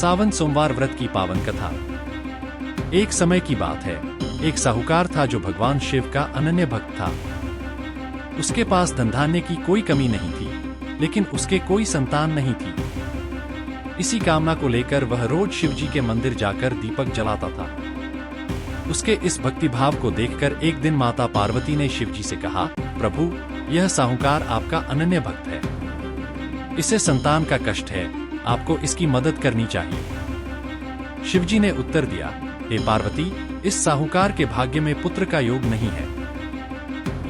सावन सोमवार व्रत की पावन कथा। एक समय की बात है, एक साहूकार था जो भगवान शिव का अनन्य भक्त था। उसके पास धन धान्य की कोई कमी नहीं थी, लेकिन उसके कोई संतान नहीं थी। इसी कामना को लेकर वह रोज शिवजी के मंदिर जाकर दीपक जलाता था। उसके इस भक्ति भाव को देखकर एक दिन माता पार्वती ने शिवजी से कहा, प्रभु, यह साहूकार आपका अनन्य भक्त है, इसे संतान का कष्ट है, आपको इसकी मदद करनी चाहिए। शिवजी ने उत्तर दिया, हे पार्वती, इस साहूकार के भाग्य में पुत्र का योग नहीं है।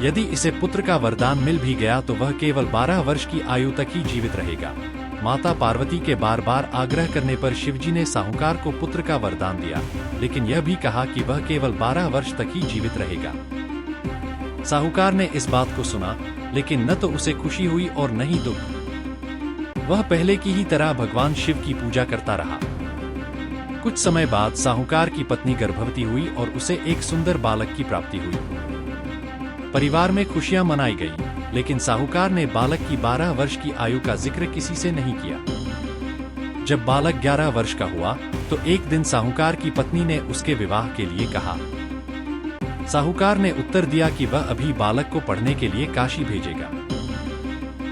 यदि इसे पुत्र का वरदान मिल भी गया तो वह केवल 12 वर्ष की आयु तक ही जीवित रहेगा। माता पार्वती के बार बार आग्रह करने पर शिवजी ने साहूकार को पुत्र का वरदान दिया, लेकिन यह भी कहा कि वह केवल 12 वर्ष तक ही जीवित रहेगा। साहूकार ने इस बात को सुना, लेकिन न तो उसे खुशी हुई और न ही दुख। वह पहले की ही तरह भगवान शिव की पूजा करता रहा। कुछ समय बाद साहूकार की पत्नी गर्भवती हुई और उसे एक सुंदर बालक की प्राप्ति हुई। परिवार में खुशियां मनाई गई, लेकिन साहूकार ने बालक की 12 वर्ष की आयु का जिक्र किसी से नहीं किया। जब बालक 11 वर्ष का हुआ तो एक दिन साहूकार की पत्नी ने उसके विवाह के लिए कहा। साहूकार ने उत्तर दिया कि वह अभी बालक को पढ़ने के लिए काशी भेजेगा।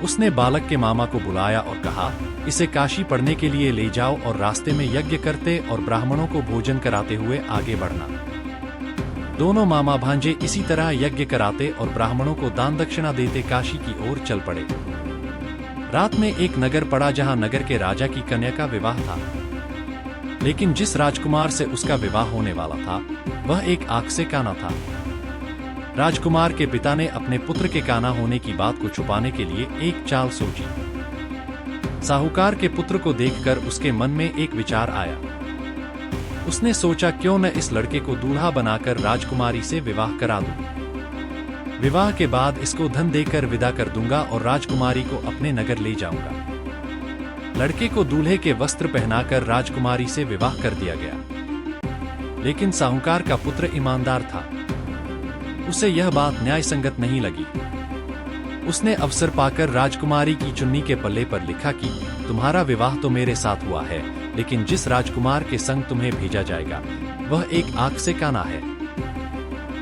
उसने बालक के मामा को बुलाया और कहा, इसे काशी पढ़ने के लिए ले जाओ और रास्ते में यज्ञ करते और ब्राह्मणों को भोजन कराते हुए आगे बढ़ना। दोनों मामा भांजे इसी तरह यज्ञ कराते और ब्राह्मणों को दान दक्षिणा देते काशी की ओर चल पड़े। रात में एक नगर पड़ा जहां नगर के राजा की कन्या का विवाह था, लेकिन जिस राजकुमार से उसका विवाह होने वाला था वह एक आंख से काना था। राजकुमार के पिता ने अपने पुत्र के काना होने की बात को छुपाने के लिए एक चाल सोची। साहूकार के पुत्र को देखकर उसके मन में एक विचार आया। उसने सोचा, क्यों न इस लड़के को दूल्हा बनाकर राजकुमारी से विवाह करा दूं। विवाह के बाद इसको धन देकर विदा कर दूंगा और राजकुमारी को अपने नगर ले जाऊंगा। लड़के को दूल्हे के वस्त्र पहनाकर राजकुमारी से विवाह कर दिया गया। लेकिन साहूकार का पुत्र ईमानदार था। उसे यह बात न्याय संगत नहीं लगी। उसने अवसर पाकर राजकुमारी की चुन्नी के पल्ले पर लिखा कि तुम्हारा विवाह तो मेरे साथ हुआ है, लेकिन जिस राजकुमार के संग तुम्हें भेजा जाएगा वह एक आंख से काना है।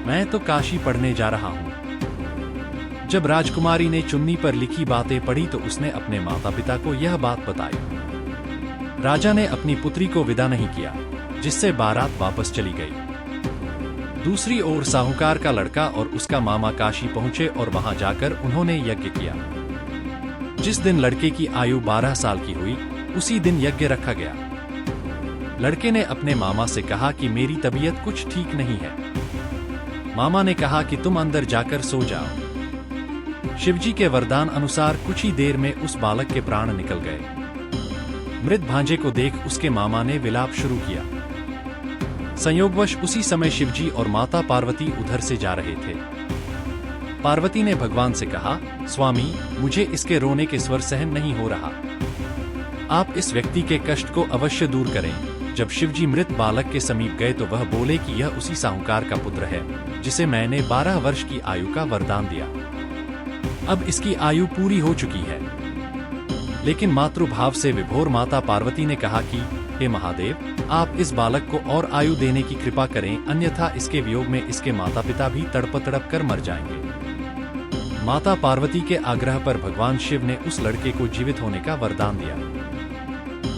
मैं तो काशी पढ़ने जा रहा हूं। जब राजकुमारी ने चुन्नी पर लिखी बातें पढ़ी तो उसने अपने माता पिता को यह बात बताई। राजा ने अपनी पुत्री को विदा नहीं किया, जिससे बारात वापस चली गई। दूसरी ओर साहूकार का लड़का और उसका मामा काशी पहुंचे और वहां जाकर उन्होंने यज्ञ किया। जिस दिन लड़के की आयु 12 साल की हुई, उसी दिन यज्ञ रखा गया। लड़के ने अपने मामा से कहा कि मेरी तबीयत कुछ ठीक नहीं है। मामा ने कहा कि तुम अंदर जाकर सो जाओ। शिवजी के वरदान अनुसार कुछ ही देर में उस बालक के प्राण निकल गए। मृत भांजे को देख उसके मामा ने विलाप शुरू किया। संयोगवश उसी समय शिवजी और माता पार्वती उधर से जा रहे थे। पार्वती ने भगवान से कहा, स्वामी, मुझे इसके रोने के स्वर सहन नहीं हो रहा। आप इस व्यक्ति के कष्ट को अवश्य दूर करें। जब शिवजी मृत बालक के समीप गए तो वह बोले कि यह उसी साहूकार का पुत्र है जिसे मैंने 12 वर्ष की आयु का वरदान दिया। अब इसकी आयु पूरी हो चुकी है। लेकिन मातृभाव से विभोर माता पार्वती ने कहा कि हे महादेव, आप इस बालक को और आयु देने की कृपा करें, अन्यथा इसके वियोग में इसके माता पिता भी तड़प तड़प कर मर जाएंगे। माता पार्वती के आग्रह पर भगवान शिव ने उस लड़के को जीवित होने का वरदान दिया।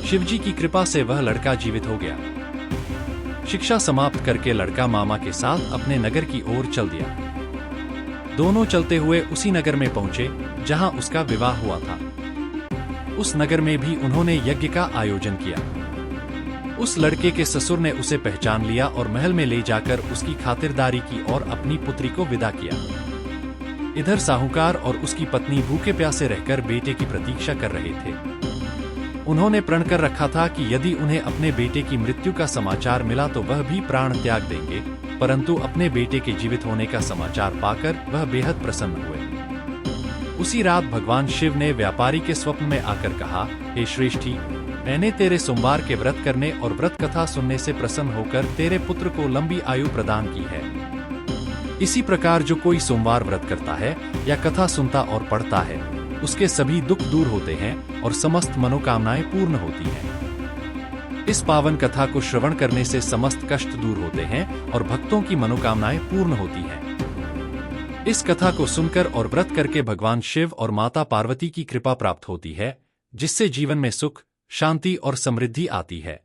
शिवजी की कृपा से वह लड़का जीवित हो गया। शिक्षा समाप्त करके लड़का मामा के साथ अपने नगर की ओर चल दिया। दोनों चलते हुए उसी नगर में पहुंचे जहां उसका विवाह हुआ था। उस नगर में भी उन्होंने यज्ञ का आयोजन किया। उस लड़के के ससुर ने उसे पहचान लिया और महल में ले जाकर उसकी खातिरदारी की और अपनी पुत्री को विदा किया। इधर साहूकार और उसकी पत्नी भूखे प्यासे रहकर बेटे की प्रतीक्षा कर रहे थे। उन्होंने प्रण कर रखा था कि यदि उन्हें अपने बेटे की मृत्यु का समाचार मिला तो वह भी प्राण त्याग देंगे, परंतु अपने बेटे के जीवित होने का समाचार पाकर वह बेहद प्रसन्न हुए। उसी रात भगवान शिव ने व्यापारी के स्वप्न में आकर कहा, हे श्रेष्ठी, मैंने तेरे सोमवार के व्रत करने और व्रत कथा सुनने से प्रसन्न होकर तेरे पुत्र को लंबी आयु प्रदान की है। इसी प्रकार जो कोई सोमवार व्रत करता है या कथा सुनता और पढ़ता है, उसके सभी दुख दूर होते हैं और समस्त मनोकामनाएं पूर्ण होती हैं। इस पावन कथा को श्रवण करने से समस्त कष्ट दूर होते हैं और भक्तों की मनोकामनाएं पूर्ण होती हैं। इस कथा को सुनकर और व्रत करके भगवान शिव और माता पार्वती की कृपा प्राप्त होती है, जिससे जीवन में सुख, शांति और समृद्धि आती है।